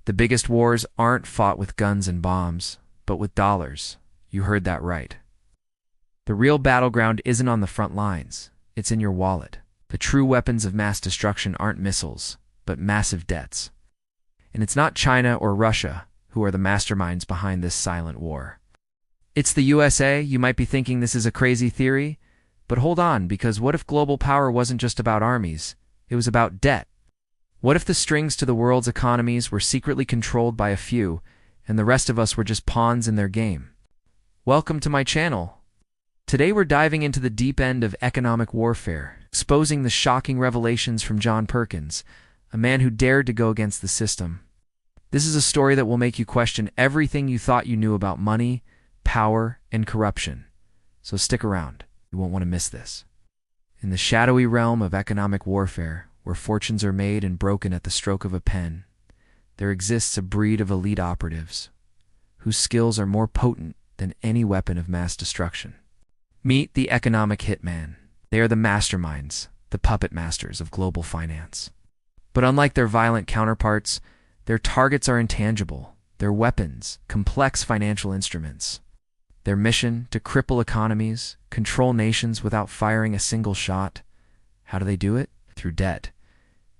The biggest wars aren't fought with guns and bombs, but with dollars. You heard that right. The real battleground isn't on the front lines, it's in your wallet. The true weapons of mass destruction aren't missiles, but massive debts. And it's not China or Russia who are the masterminds behind this silent war. It's the USA. You might be thinking this is a crazy theory, but hold on, because what if global power wasn't just about armies? It was about debt. What if the strings to the world's economies were secretly controlled by a few, and the rest of us were just pawns in their game? Welcome to my channel. Today we're diving into the deep end of economic warfare, exposing the shocking revelations from John Perkins, a man who dared to go against the system. This is a story that will make you question everything you thought you knew about money, power, and corruption. So stick around. You won't want to miss this. In the shadowy realm of economic warfare, where fortunes are made and broken at the stroke of a pen, there exists a breed of elite operatives whose skills are more potent than any weapon of mass destruction. Meet the Economic Hitman. They are the masterminds, the puppet masters of global finance. But unlike their violent counterparts, their targets are intangible, their weapons, complex financial instruments. Their mission, to cripple economies, control nations without firing a single shot. How do they do it? Through debt.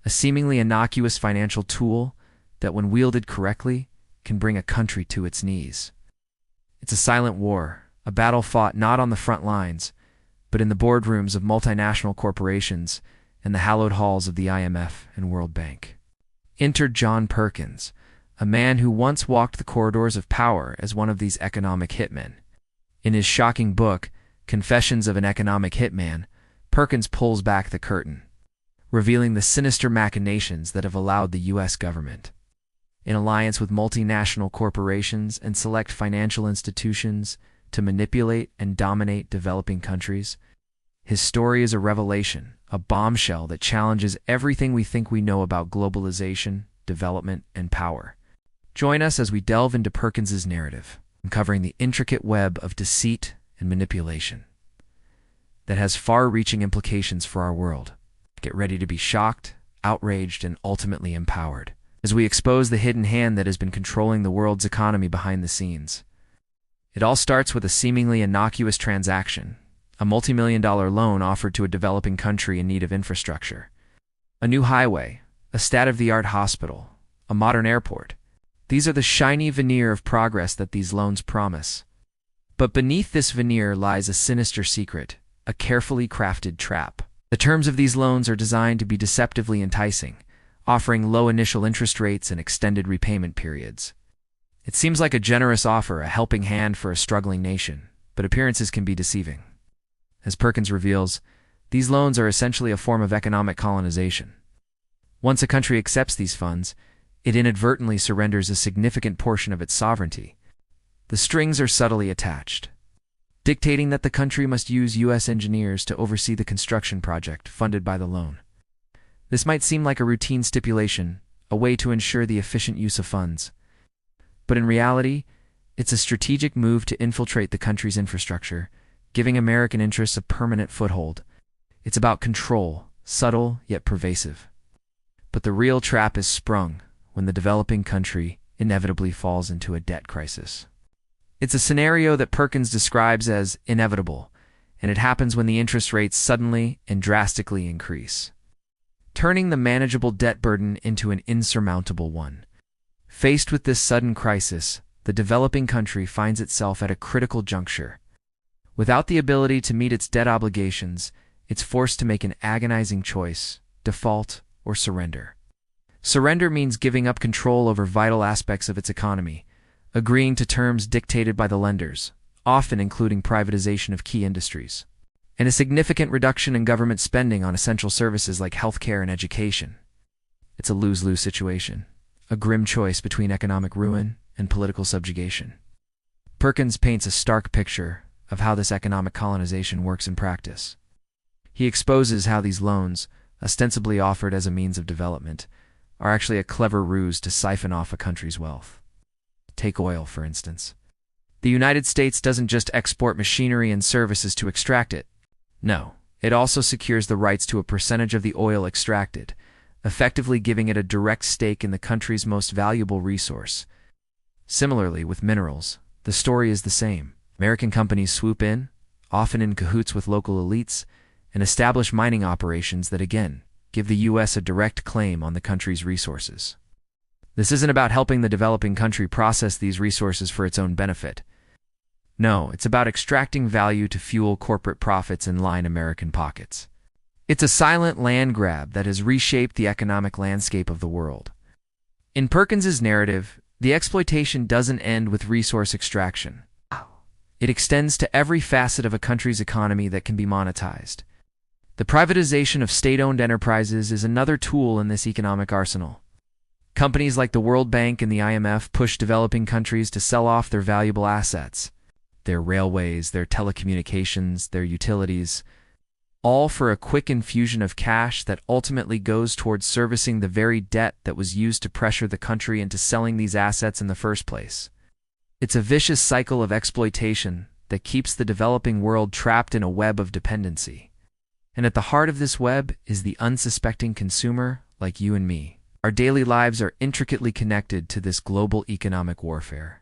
A seemingly innocuous financial tool that, when wielded correctly, can bring a country to its knees. It's a silent war, a battle fought not on the front lines, but in the boardrooms of multinational corporations and the hallowed halls of the IMF and World Bank. Enter John Perkins, a man who once walked the corridors of power as one of these economic hitmen. In his shocking book, Confessions of an Economic Hitman, Perkins pulls back the curtain, revealing the sinister machinations that have allowed the U.S. government, in alliance with multinational corporations and select financial institutions, to manipulate and dominate developing countries. His story is a revelation, a bombshell that challenges everything we think we know about globalization, development, and power. Join us as we delve into Perkins's narrative, uncovering the intricate web of deceit and manipulation that has far-reaching implications for our world. Get ready to be shocked, outraged, and ultimately empowered as we expose the hidden hand that has been controlling the world's economy behind the scenes. It all starts with a seemingly innocuous transaction, a multi-million-dollar loan offered to a developing country in need of infrastructure. A new highway, a state-of-the-art hospital, a modern airport. These are the shiny veneer of progress that these loans promise. But beneath this veneer lies a sinister secret, a carefully crafted trap. The terms of these loans are designed to be deceptively enticing, offering low initial interest rates and extended repayment periods. It seems like a generous offer, a helping hand for a struggling nation, but appearances can be deceiving. As Perkins reveals, these loans are essentially a form of economic colonization. Once a country accepts these funds, it inadvertently surrenders a significant portion of its sovereignty. The strings are subtly attached, dictating that the country must use U.S. engineers to oversee the construction project funded by the loan. This might seem like a routine stipulation, a way to ensure the efficient use of funds. But in reality, it's a strategic move to infiltrate the country's infrastructure, giving American interests a permanent foothold. It's about control, subtle yet pervasive. But the real trap is sprung when the developing country inevitably falls into a debt crisis. It's a scenario that Perkins describes as inevitable, and it happens when the interest rates suddenly and drastically increase, turning the manageable debt burden into an insurmountable one. Faced with this sudden crisis, the developing country finds itself at a critical juncture. Without the ability to meet its debt obligations, it's forced to make an agonizing choice: default or surrender. Surrender means giving up control over vital aspects of its economy, agreeing to terms dictated by the lenders, often including privatization of key industries, and a significant reduction in government spending on essential services like healthcare and education. It's a lose-lose situation, a grim choice between economic ruin and political subjugation. Perkins paints a stark picture of how this economic colonization works in practice. He exposes how these loans, ostensibly offered as a means of development, are actually a clever ruse to siphon off a country's wealth. Take oil, for instance. The United States doesn't just export machinery and services to extract it. No, it also secures the rights to a percentage of the oil extracted, effectively giving it a direct stake in the country's most valuable resource. Similarly, with minerals, the story is the same. American companies swoop in, often in cahoots with local elites, and establish mining operations that, again, give the U.S. a direct claim on the country's resources. This isn't about helping the developing country process these resources for its own benefit. No, it's about extracting value to fuel corporate profits and line American pockets. It's a silent land grab that has reshaped the economic landscape of the world. In Perkins's narrative, the exploitation doesn't end with resource extraction. It extends to every facet of a country's economy that can be monetized. The privatization of state-owned enterprises is another tool in this economic arsenal. Companies like the World Bank and the IMF push developing countries to sell off their valuable assets, their railways, their telecommunications, their utilities, all for a quick infusion of cash that ultimately goes towards servicing the very debt that was used to pressure the country into selling these assets in the first place. It's a vicious cycle of exploitation that keeps the developing world trapped in a web of dependency. And at the heart of this web is the unsuspecting consumer like you and me. Our daily lives are intricately connected to this global economic warfare.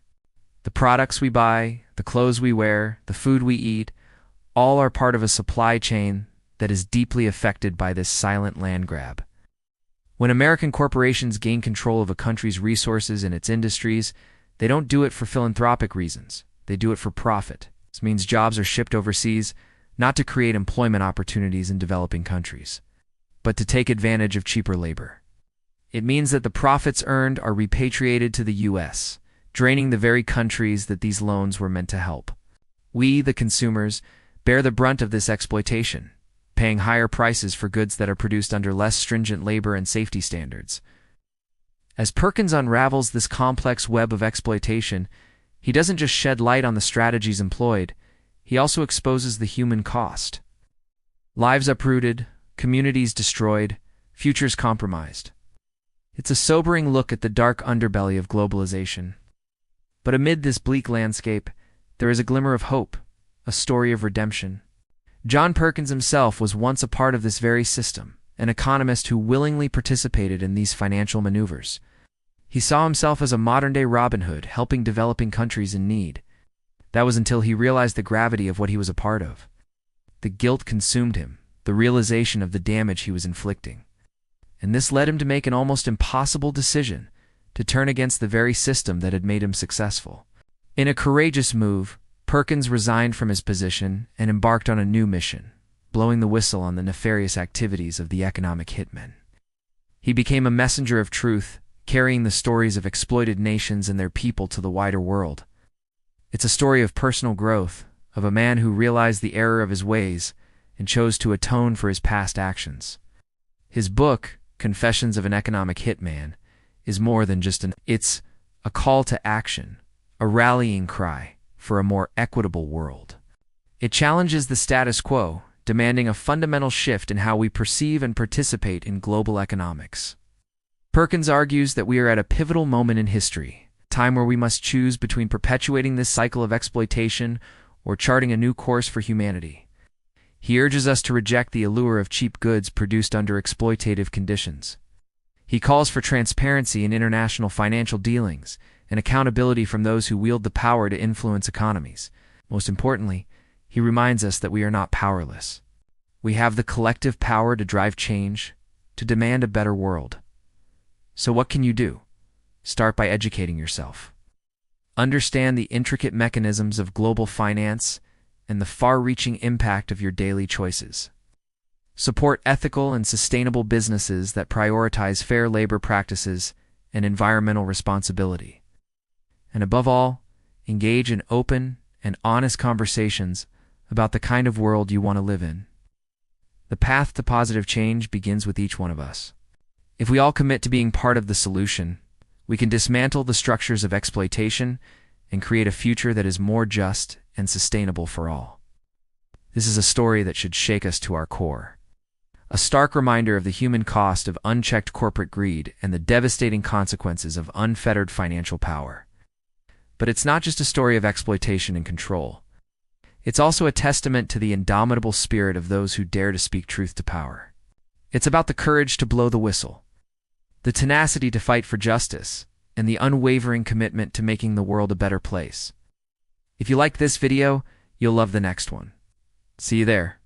The products we buy, the clothes we wear, the food we eat, all are part of a supply chain that is deeply affected by this silent land grab. When American corporations gain control of a country's resources and its industries, they don't do it for philanthropic reasons. They do it for profit. This means jobs are shipped overseas, not to create employment opportunities in developing countries, but to take advantage of cheaper labor. It means that the profits earned are repatriated to the U.S., draining the very countries that these loans were meant to help. We, the consumers, bear the brunt of this exploitation, paying higher prices for goods that are produced under less stringent labor and safety standards. As Perkins unravels this complex web of exploitation, he doesn't just shed light on the strategies employed, he also exposes the human cost. Lives uprooted, communities destroyed, futures compromised. It's a sobering look at the dark underbelly of globalization. But amid this bleak landscape, there is a glimmer of hope, a story of redemption. John Perkins himself was once a part of this very system, an economist who willingly participated in these financial maneuvers. He saw himself as a modern-day Robin Hood, helping developing countries in need. That was until he realized the gravity of what he was a part of. The guilt consumed him, the realization of the damage he was inflicting. And this led him to make an almost impossible decision, to turn against the very system that had made him successful. In a courageous move, Perkins resigned from his position and embarked on a new mission, blowing the whistle on the nefarious activities of the economic hitmen. He became a messenger of truth, carrying the stories of exploited nations and their people to the wider world. It's a story of personal growth, of a man who realized the error of his ways and chose to atone for his past actions. His book, Confessions of an Economic Hitman, is more than just it's a call to action, a rallying cry for a more equitable world. It challenges the status quo, demanding a fundamental shift in how we perceive and participate in global economics. Perkins argues that we are at a pivotal moment in history, a time where we must choose between perpetuating this cycle of exploitation or charting a new course for humanity. He urges us to reject the allure of cheap goods produced under exploitative conditions. He calls for transparency in international financial dealings and accountability from those who wield the power to influence economies. Most importantly, he reminds us that we are not powerless. We have the collective power to drive change, to demand a better world. So what can you do? Start by educating yourself. Understand the intricate mechanisms of global finance and the far-reaching impact of your daily choices. Support ethical and sustainable businesses that prioritize fair labor practices and environmental responsibility. And above all, engage in open and honest conversations about the kind of world you want to live in. The path to positive change begins with each one of us. If we all commit to being part of the solution, we can dismantle the structures of exploitation and create a future that is more just and sustainable for all. This is a story that should shake us to our core. A stark reminder of the human cost of unchecked corporate greed and the devastating consequences of unfettered financial power. But it's not just a story of exploitation and control. It's also a testament to the indomitable spirit of those who dare to speak truth to power. It's about the courage to blow the whistle, the tenacity to fight for justice, and the unwavering commitment to making the world a better place. If you liked this video, you'll love the next one. See you there.